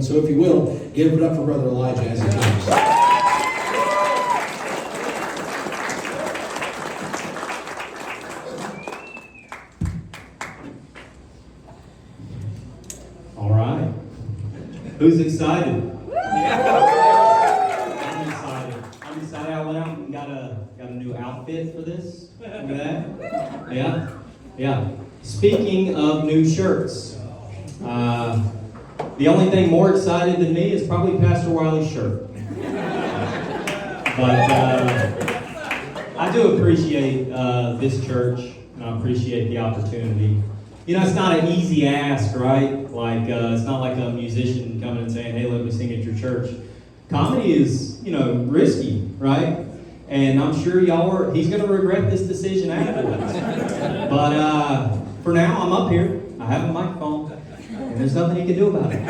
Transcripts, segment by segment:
So if you will, give it up for Brother Elijah as he comes. All right. Who's excited? I'm excited. I'm excited. I went out and got a new outfit for this. Look at that. Yeah. Speaking of new shirts, the only thing more excited than me is probably Pastor Wiley's shirt. But I do appreciate this church, and I appreciate the opportunity. You know, it's not an easy ask, right? Like, it's not like a musician coming and saying, hey, let me sing at your church. Comedy is, risky, right? And I'm sure he's going to regret this decision afterwards. But for now, I'm up here. I have a microphone, and there's nothing he can do about it.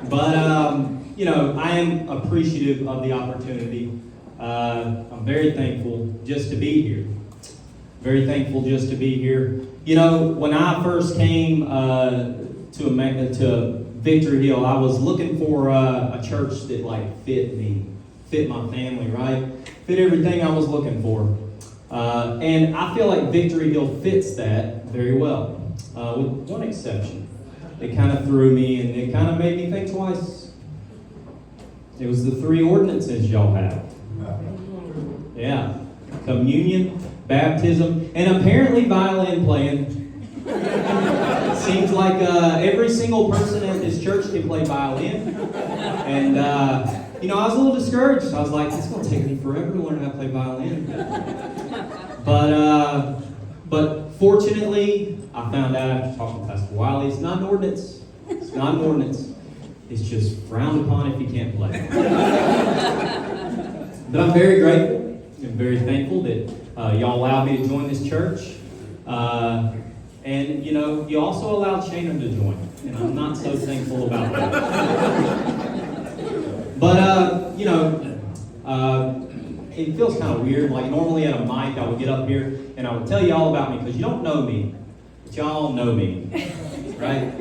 But, I am appreciative of the opportunity. I'm very thankful just to be here. Very thankful just to be here. You know, when I first came to Victory Hill, I was looking for a church that fit me, fit my family, right? Fit everything I was looking for. And I feel like Victory Hill fits that very well, with one exception. It kind of threw me and it kind of made me think twice. It was the 3 ordinances y'all have. Yeah. Communion, baptism, and apparently violin playing. Seems like every single person at this church can play violin. And, I was a little discouraged. I was like, it's going to take me forever to learn how to play violin. But fortunately, I found out after talking to Pastor Wiley, it's not an ordinance. It's not an ordinance. It's just frowned upon if you can't play. But I'm very grateful and very thankful that y'all allowed me to join this church. And, you also allowed Shana to join. And I'm not so thankful about that. But, it feels kind of weird. Like, normally at a mic, I would get up here and I would tell you all about me because you don't know me, but y'all know me, right?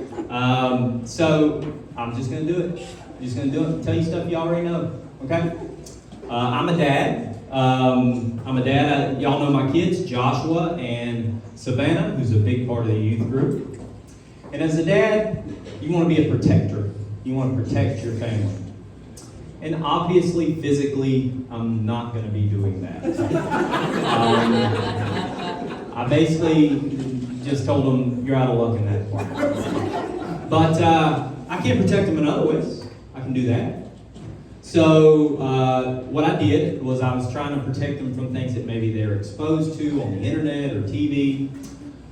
So I'm just going to do it. I'm just going to do it. Tell you stuff you already know, okay? I'm a dad. Y'all know my kids, Joshua and Savannah, who's a big part of the youth group. And as a dad, you want to be a protector. You want to protect your family. And obviously, physically, I'm not going to be doing that. I basically just told them, you're out of luck in that part. But I can protect them in other ways. I can do that. So what I did was I was trying to protect them from things that maybe they're exposed to on the internet or TV.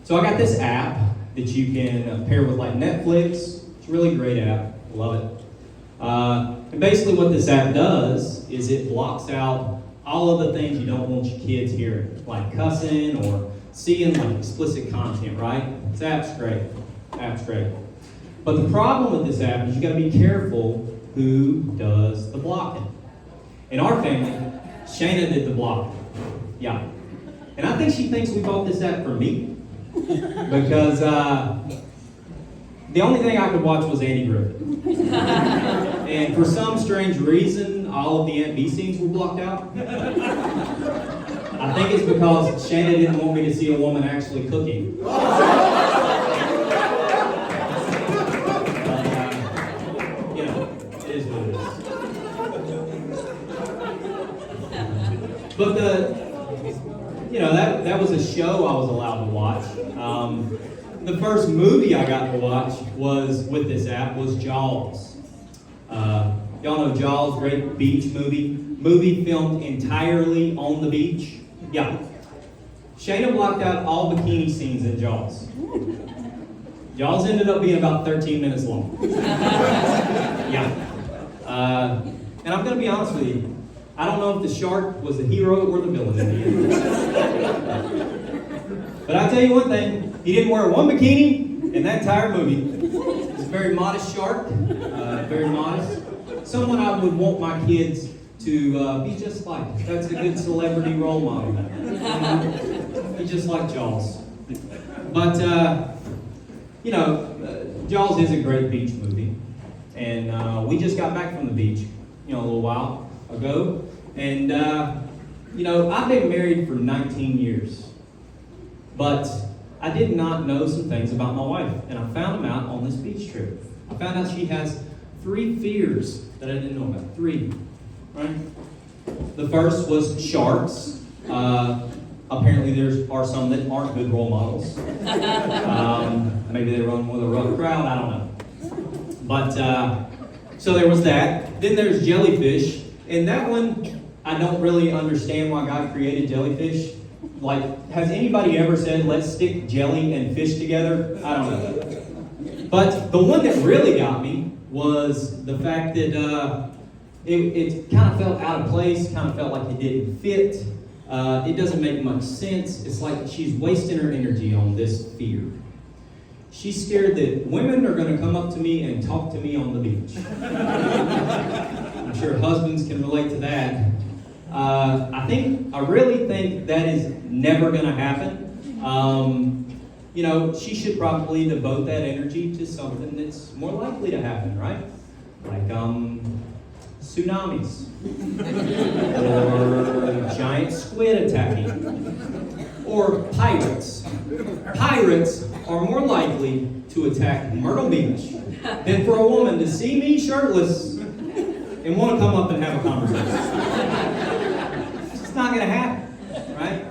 So I got this app that you can pair with like Netflix. It's a really great app. Love it. And basically what this app does is it blocks out all of the things you don't want your kids hearing, like cussing or seeing like explicit content, right? This app's great. App's great. But the problem with this app is you got to be careful who does the blocking. In our family, Shana did the blocking. Yeah. And I think she thinks we bought this app for me because the only thing I could watch was Andy Griffith. And for some strange reason, all of the Aunt B scenes were blocked out. I think it's because Shana didn't want me to see a woman actually cooking. It is what it is. But that was a show I was allowed to watch. The first movie I got to watch was with this app was Jaws. Y'all know Jaws, great beach movie. Movie filmed entirely on the beach. Yeah. Shana blocked out all bikini scenes in Jaws. Jaws ended up being about 13 minutes long. Yeah. And I'm going to be honest with you. I don't know if the shark was the hero or the villain in the end. But I'll tell you one thing. He didn't wear one bikini in that entire movie. He's a very modest shark. Very modest. Someone I would want my kids to be just like. That's a good celebrity role model. Be just like Jaws. But, Jaws is a great beach movie. and we just got back from the beach, a little while ago. And, I've been married for 19 years. But I did not know some things about my wife, and I found them out on this beach trip. I found out she has 3 fears that I didn't know about. 3, right? The first was sharks. Apparently there are some that aren't good role models. Maybe they run with a rough crowd, I don't know. But, so there was that. Then there's jellyfish, and that one, I don't really understand why God created jellyfish. Like, has anybody ever said, let's stick jelly and fish together? I don't know. But the one that really got me was the fact that it kind of felt out of place, kind of felt like it didn't fit. It doesn't make much sense. It's like she's wasting her energy on this fear. She's scared that women are going to come up to me and talk to me on the beach. I'm sure husbands can relate to that. I really think that is never going to happen. She should probably devote that energy to something that's more likely to happen, right? Like tsunamis, or giant squid attacking, or pirates. Pirates are more likely to attack Myrtle Beach than for a woman to see me shirtless and want to come up and have a conversation. It's not going to happen, right?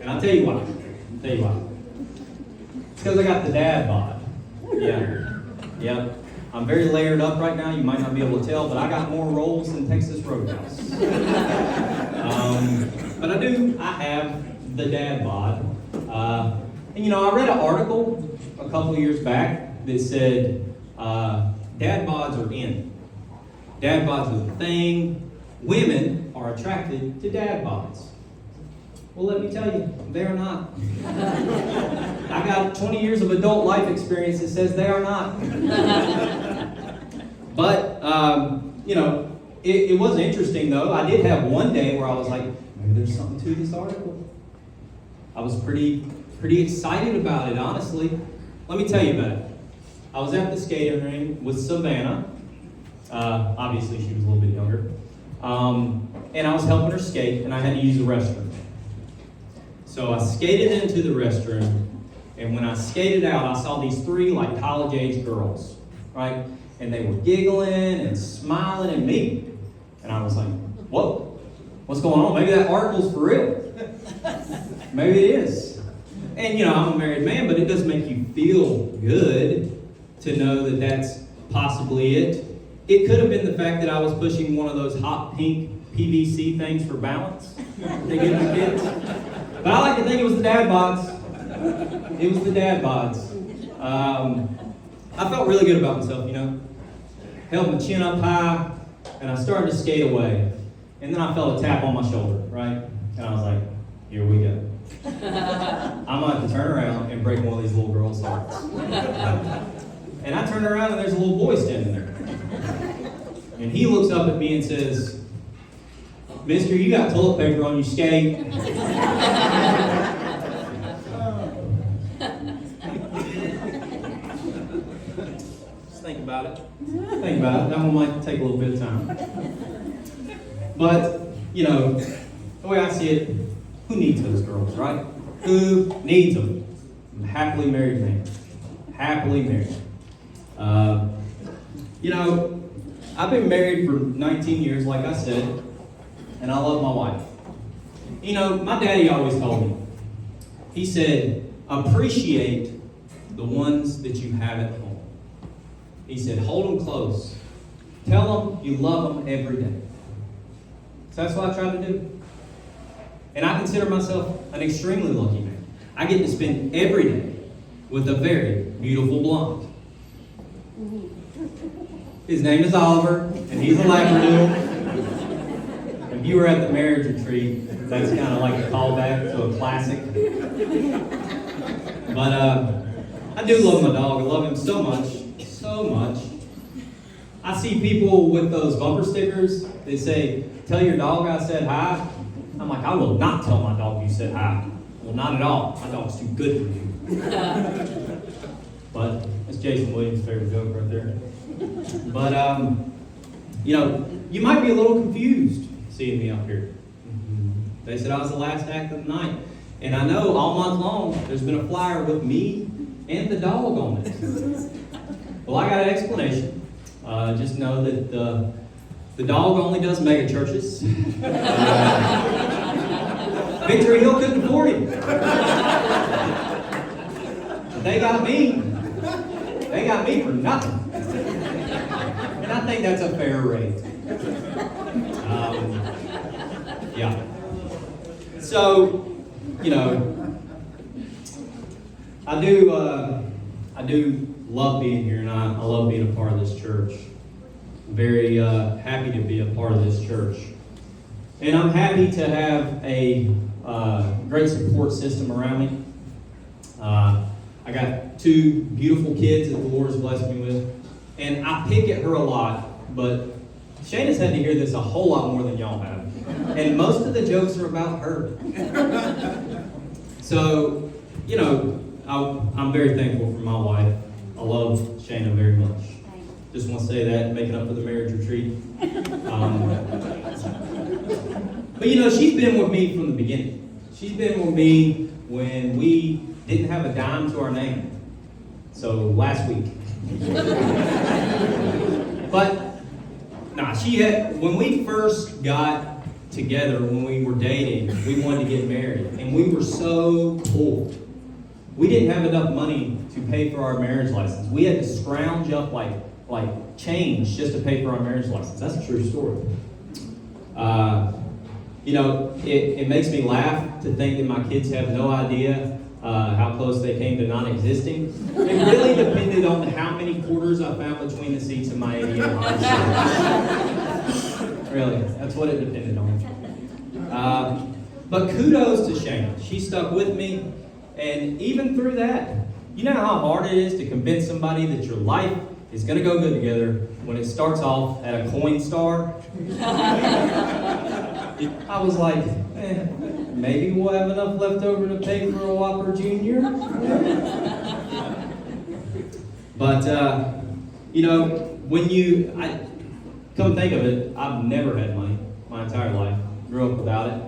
And I'll tell you why. It's because I got the dad bod. Yeah. I'm very layered up right now. You might not be able to tell, but I got more rolls than Texas Roadhouse. But I have the dad bod. I read an article a couple of years back that said dad bods are in. Dad bods are the thing. Women are attracted to dad bods. Well, let me tell you, they are not. I got 20 years of adult life experience that says they are not. But, it was interesting, though. I did have one day where I was like, maybe there's something to this article. I was pretty excited about it, honestly. Let me tell you about it. I was at the skating rink with Savannah. Obviously, she was a little bit younger. And I was helping her skate, and I had to use the restroom. So I skated into the restroom, and when I skated out, I saw these 3 college-age girls, right? And they were giggling and smiling at me. And I was like, whoa, what's going on? Maybe that article's for real. Maybe it is. And I'm a married man, but it does make you feel good to know that that's possibly it. It could have been the fact that I was pushing one of those hot pink PVC things for balance they give the kids. But I like to think it was the dad bods. It was the dad bods. I felt really good about myself, Held my chin up high, and I started to skate away. And then I felt a tap on my shoulder, right? And I was like, here we go. I'm going to have to turn around and break one of these little girls' hearts. And I turned around, and there's a little boy standing there. And he looks up at me and says, Mister, you got toilet paper on your skate. Just think about it. That one might take a little bit of time. But, the way I see it, who needs those girls, right? Who needs them? I'm a happily married man. Happily married. I've been married for 19 years, like I said, and I love my wife. My daddy always told me, he said, appreciate the ones that you have at home. He said, hold them close. Tell them you love them every day. So that's what I try to do. And I consider myself an extremely lucky man. I get to spend every day with a very beautiful blonde. His name is Oliver, and he's a Labradoodle. If you were at the marriage retreat, that's kind of like a callback to a classic. But I do love my dog. I love him so much. I see people with those bumper stickers that say, tell your dog I said hi. I'm like, I will not tell my dog you said hi. Well, not at all. My dog's too good for you. But that's Jason Williams' favorite joke right there. But, you might be a little confused seeing me up here. They said I was the last act of the night. And I know all month long there's been a flyer with me and the dog on it. Well, I got an explanation. Just know that the dog only does mega churches. Victory Hill couldn't afford him. They got me. They got me for nothing. And I think that's a fair rate. Yeah. So, I do love being here, and I love being a part of this church. I'm very happy to be a part of this church. And I'm happy to have a great support system around me. I got two beautiful kids that the Lord has blessed me with. And I pick at her a lot, but Shayna's had to hear this a whole lot more than y'all have. And most of the jokes are about her. So, I'm very thankful for my wife. I love Shayna very much. Just want to say that, making up for the marriage retreat. But she's been with me from the beginning. She's been with me when we didn't have a dime to our name. So last week. But when we first got together, when we were dating, we wanted to get married, and we were so poor. We didn't have enough money to pay for our marriage license. We had to scrounge up like change just to pay for our marriage license. That's a true story. It makes me laugh to think that my kids have no idea how close they came to non-existing. It really depended on how many quarters I found between the seats of my 88 Honda. Really, that's what it depended on. But kudos to Shayna. She stuck with me, and even through that, you know how hard it is to convince somebody that your life is going to go good together when it starts off at a coin star? I was like, maybe we'll have enough left over to pay for a Whopper Jr. But, I come think of it, I've never had money my entire life. Grew up without it.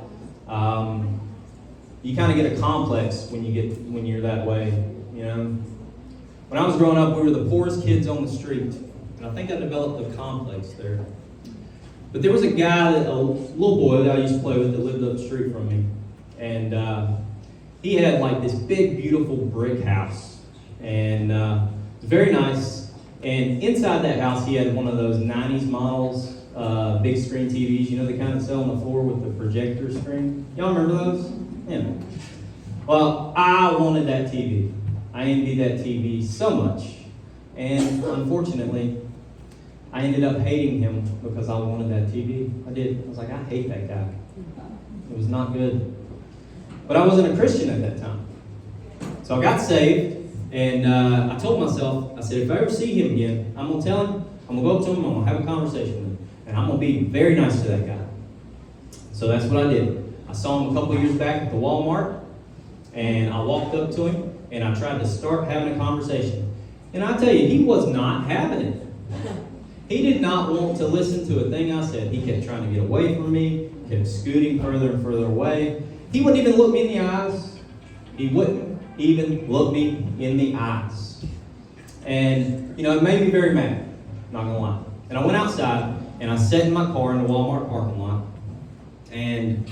You kind of get a complex when you're that way, When I was growing up, we were the poorest kids on the street. And I think I developed a complex there. But there was a guy, a little boy that I used to play with that lived up the street from me. And he had like this big, beautiful brick house. And it was very nice. And inside that house, he had one of those 90s models, big screen TVs, the kind that sell on the floor with the projector screen. Y'all remember those? Yeah. Well, I wanted that TV. I envied that TV so much. And unfortunately, I ended up hating him because I wanted that TV. I did. I was like, I hate that guy. It was not good. But I wasn't a Christian at that time. So I got saved, and I told myself, I said, if I ever see him again, I'm going to tell him, I'm going to go up to him, I'm going to have a conversation with him, and I'm going to be very nice to that guy. So that's what I did. I saw him a couple of years back at the Walmart, and I walked up to him, and I tried to start having a conversation. And I tell you, he was not having it. He did not want to listen to a thing I said. He kept trying to get away from me, kept scooting further and further away. He wouldn't even look me in the eyes. He wouldn't even look me in the eyes. And, it made me very mad, not gonna lie. And I went outside, and I sat in my car in the Walmart parking lot, and,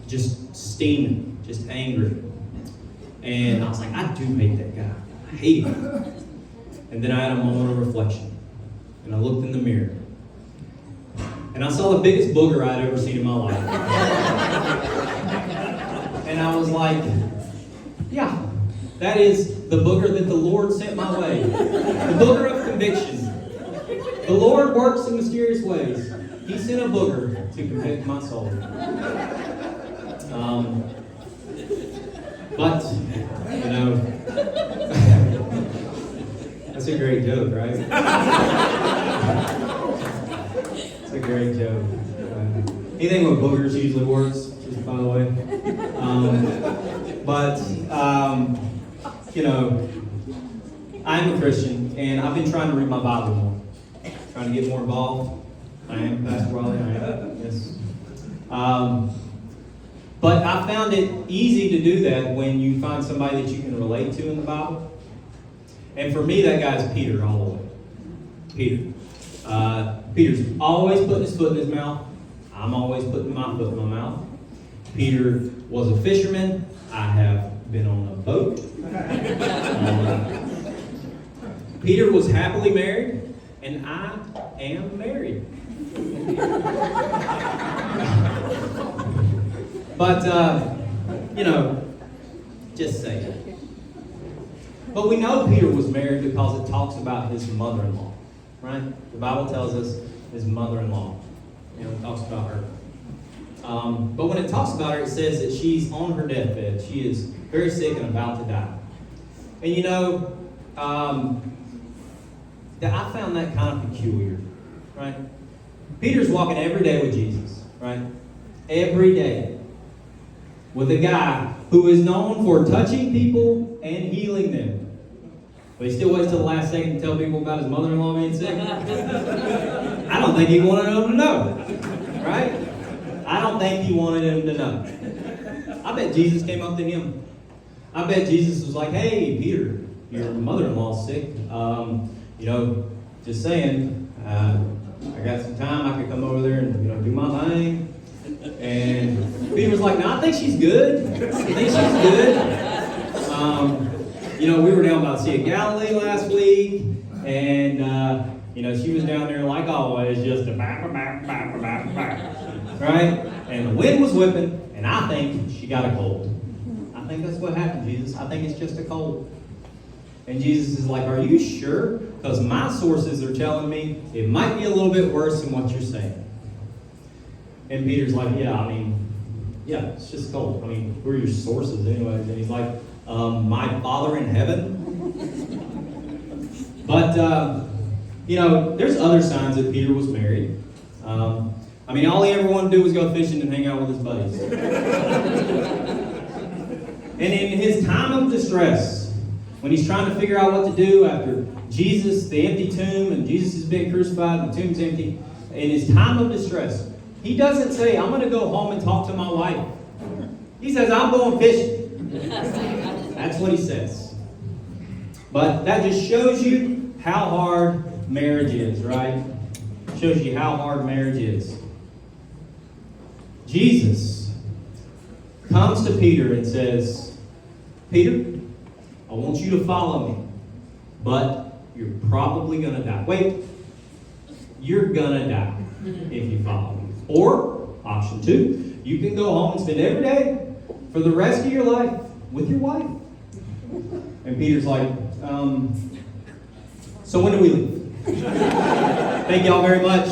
just steaming, just angry. And I was like, I do hate that guy. I hate him. And then I had a moment of reflection. And I looked in the mirror. And I saw the biggest booger I'd ever seen in my life. And I was like, yeah, that is the booger that the Lord sent my way. The booger of conviction. The Lord works in mysterious ways. He sent a booger to convict my soul. But, that's a great joke, right? It's a great joke. Anything with boogers usually works, just by the way. I'm a Christian, and I've been trying to read my Bible more. Trying to get more involved? I am, Pastor Wiley, I am, yes. But I found it easy to do that when you find somebody that you can relate to in the Bible. And for me, that guy's Peter all the way. Peter. Peter's always putting his foot in his mouth. I'm always putting my foot in my mouth. Peter was a fisherman. I have been on a boat. Peter was happily married, and I am married. But, just saying. But we know Peter was married because it talks about his mother-in-law, right? The Bible tells us his mother-in-law. It talks about her. But when it talks about her, it says that she's on her deathbed. She is very sick and about to die. And that I found that kind of peculiar, right? Peter's walking every day with Jesus, right? Every day. With a guy who is known for touching people and healing them. But he still waits till the last second to tell people about his mother-in-law being sick. I don't think he wanted them to know, right? I don't think he wanted them to know. I bet Jesus came up to him. I bet Jesus was like, hey, Peter, your mother-in-law's sick. Just saying, I got some time. I could come over there and, do my thing. And Peter was like, no, I think she's good. I think she's good. We were down by the Sea of Galilee last week. And, she was down there like always, just a right? And the wind was whipping, and I think she got a cold. I think that's what happened, Jesus. I think it's just a cold. And Jesus is like, are you sure? Because my sources are telling me it might be a little bit worse than what you're saying. And Peter's like, yeah, it's just cold. Who are your sources anyways? And he's like, my Father in heaven. But, there's other signs that Peter was married. All he ever wanted to do was go fishing and hang out with his buddies. And in his time of distress, when he's trying to figure out what to do after Jesus, the empty tomb, and Jesus has been crucified and the tomb's empty, in his time of distress, he doesn't say, I'm going to go home and talk to my wife. He says, I'm going fishing. That's what he says. But that just shows you how hard marriage is, right? Shows you how hard marriage is. Jesus comes to Peter and says, Peter, I want you to follow me, but you're probably going to die. Wait, you're going to die if you follow me. Or, option 2, you can go home and spend every day for the rest of your life with your wife. And Peter's like, so when do we leave? Thank y'all very much.